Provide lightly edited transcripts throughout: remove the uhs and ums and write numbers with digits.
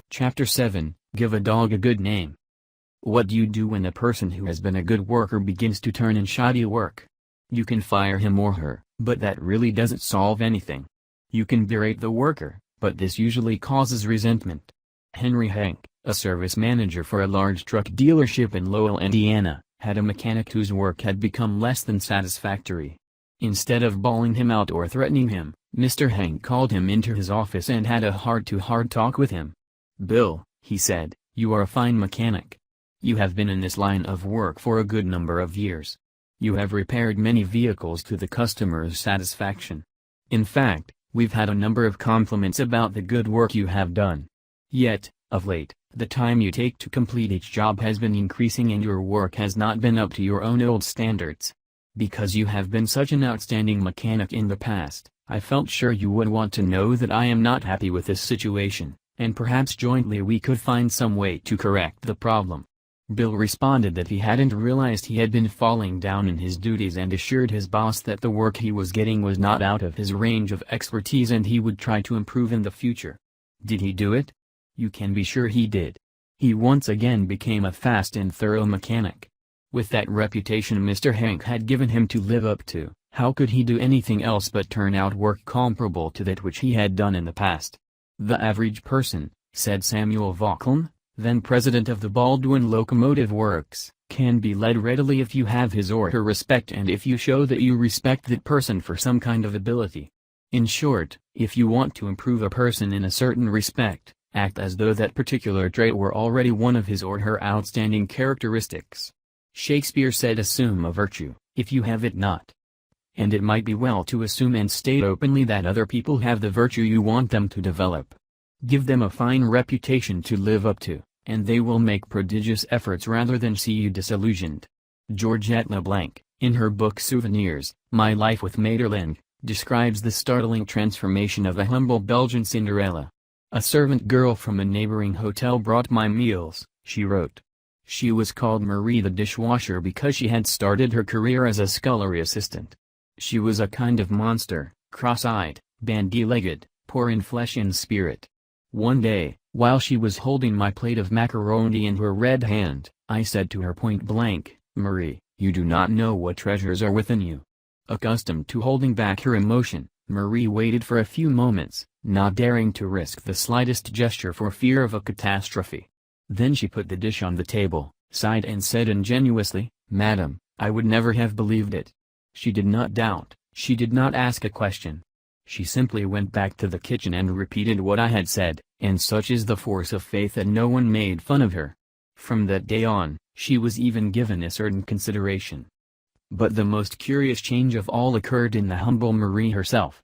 Chapter 7, Give a Dog a Good Name. What do you do when a person who has been a good worker begins to turn in shoddy work? You can fire him or her, but that really doesn't solve anything. You can berate the worker, but this usually causes resentment. Henry Hank, a service manager for a large truck dealership in Lowell, Indiana, had a mechanic whose work had become less than satisfactory. Instead of bawling him out or threatening him, Mr. Hank called him into his office and had a heart-to-heart talk with him. "Bill," he said, "you are a fine mechanic. You have been in this line of work for a good number of years. You have repaired many vehicles to the customer's satisfaction. In fact, we've had a number of compliments about the good work you have done. Yet, of late, the time you take to complete each job has been increasing and your work has not been up to your own old standards. Because you have been such an outstanding mechanic in the past, I felt sure you would want to know that I am not happy with this situation, and perhaps jointly we could find some way to correct the problem." Bill responded that he hadn't realized he had been falling down in his duties and assured his boss that the work he was getting was not out of his range of expertise and he would try to improve in the future. Did he do it? You can be sure he did. He once again became a fast and thorough mechanic. With that reputation Mr. Hank had given him to live up to, how could he do anything else but turn out work comparable to that which he had done in the past? "The average person," said Samuel Vauquelin, then president of the Baldwin Locomotive Works, "can be led readily if you have his or her respect and if you show that you respect that person for some kind of ability. In short, if you want to improve a person in a certain respect, act as though that particular trait were already one of his or her outstanding characteristics. Shakespeare said assume a virtue, if you have it not. And it might be well to assume and state openly that other people have the virtue you want them to develop. Give them a fine reputation to live up to, and they will make prodigious efforts rather than see you disillusioned." Georgette LeBlanc, in her book Souvenirs, My Life with Maeterlinck, describes the startling transformation of a humble Belgian Cinderella. "A servant girl from a neighboring hotel brought my meals," she wrote. She was called Marie the dishwasher because she had started her career as a scullery assistant. She was a kind of monster, cross-eyed, bandy-legged, poor in flesh and spirit. One day, while she was holding my plate of macaroni in her red hand, I said to her point blank, "Marie, you do not know what treasures are within you." Accustomed to holding back her emotion, Marie waited for a few moments, not daring to risk the slightest gesture for fear of a catastrophe. Then she put the dish on the table, sighed and said ingenuously, "Madam, I would never have believed it." She did not doubt, she did not ask a question. She simply went back to the kitchen and repeated what I had said, and such is the force of faith that no one made fun of her. From that day on, she was even given a certain consideration. But the most curious change of all occurred in the humble Marie herself.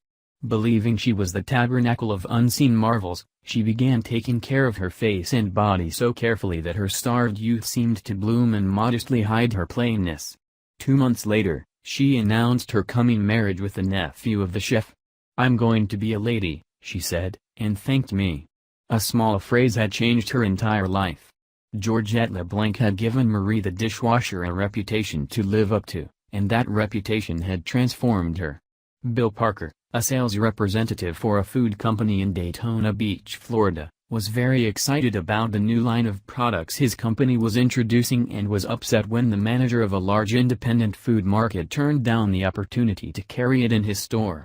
Believing she was the tabernacle of unseen marvels, she began taking care of her face and body so carefully that her starved youth seemed to bloom and modestly hide her plainness. 2 months later, she announced her coming marriage with the nephew of the chef. "I'm going to be a lady," she said, and thanked me. A small phrase had changed her entire life. Georgette LeBlanc had given Marie the dishwasher a reputation to live up to, and that reputation had transformed her. Bill Parker, a sales representative for a food company in Daytona Beach, Florida, was very excited about the new line of products his company was introducing and was upset when the manager of a large independent food market turned down the opportunity to carry it in his store.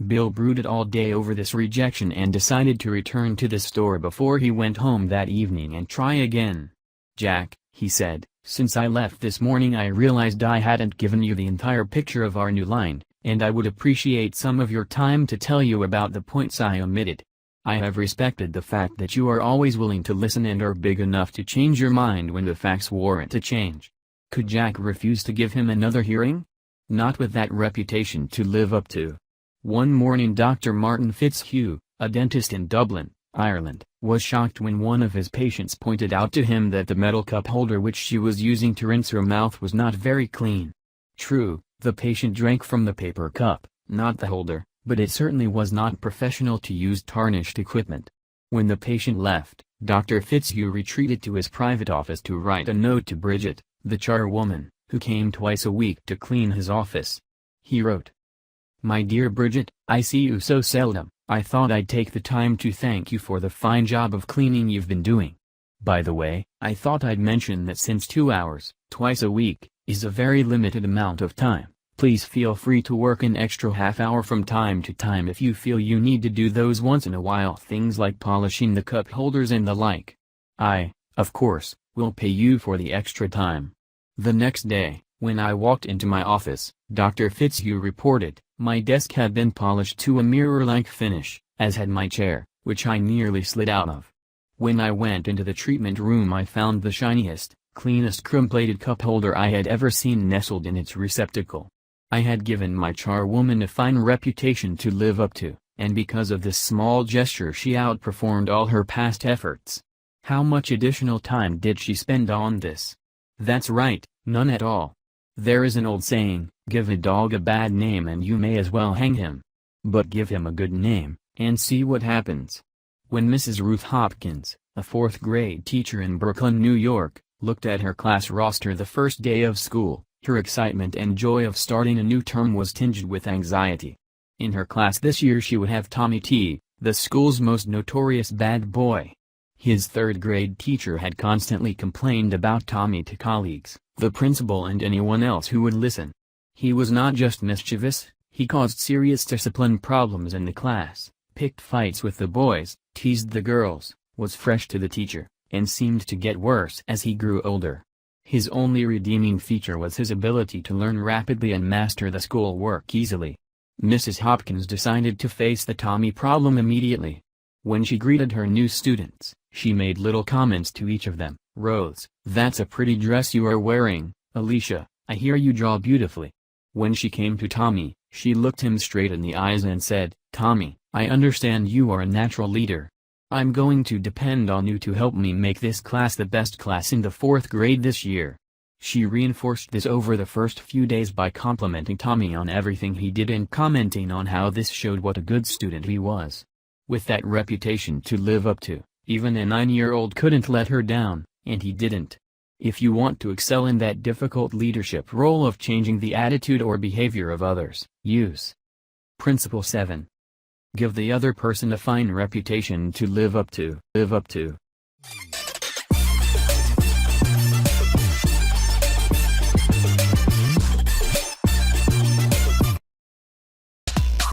Bill brooded all day over this rejection and decided to return to the store before he went home that evening and try again. "Jack," he said, "since I left this morning I realized I hadn't given you the entire picture of our new line, and I would appreciate some of your time to tell you about the points I omitted. I have respected the fact that you are always willing to listen and are big enough to change your mind when the facts warrant a change." Could Jack refuse to give him another hearing? Not with that reputation to live up to. One morning Dr. Martin Fitzhugh, a dentist in Dublin, Ireland, was shocked when one of his patients pointed out to him that the metal cup holder which she was using to rinse her mouth was not very clean. True, the patient drank from the paper cup, not the holder, but it certainly was not professional to use tarnished equipment. When the patient left, Dr. Fitzhugh retreated to his private office to write a note to Bridget, the charwoman, who came twice a week to clean his office. He wrote, My dear Bridget, I see you so seldom. I thought I'd take the time to thank you for the fine job of cleaning you've been doing. By the way, I thought I'd mention that since 2 hours, twice a week, is a very limited amount of time, please feel free to work an extra half hour from time to time if you feel you need to do those once in a while things like polishing the cup holders and the like. I, of course, will pay you for the extra time. The next day, when I walked into my office, Dr. Fitzhugh reported, my desk had been polished to a mirror-like finish, as had my chair, which I nearly slid out of. When I went into the treatment room I found the shiniest, cleanest chrome-plated cup holder I had ever seen nestled in its receptacle. I had given my charwoman a fine reputation to live up to, and because of this small gesture she outperformed all her past efforts. How much additional time did she spend on this? That's right, none at all. There is an old saying, give a dog a bad name and you may as well hang him. But give him a good name, and see what happens. When Mrs. Ruth Hopkins, a 4th grade teacher in Brooklyn, New York, looked at her class roster the first day of school, her excitement and joy of starting a new term was tinged with anxiety. In her class this year she would have Tommy T., the school's most notorious bad boy. His 3rd grade teacher had constantly complained about Tommy to colleagues, the principal and anyone else who would listen. He was not just mischievous, he caused serious discipline problems in the class, picked fights with the boys, teased the girls, was fresh to the teacher, and seemed to get worse as he grew older. His only redeeming feature was his ability to learn rapidly and master the school work easily. Mrs. Hopkins decided to face the Tommy problem immediately. When she greeted her new students, she made little comments to each of them. Rose, that's a pretty dress you are wearing. Alicia, I hear you draw beautifully. When she came to Tommy, she looked him straight in the eyes and said, Tommy, I understand you are a natural leader. I'm going to depend on you to help me make this class the best class in the 4th grade this year. She reinforced this over the first few days by complimenting Tommy on everything he did and commenting on how this showed what a good student he was. With that reputation to live up to, even a 9-year-old couldn't let her down, and he didn't. If you want to excel in that difficult leadership role of changing the attitude or behavior of others, use Principle 7. Give the other person a fine reputation to live up to.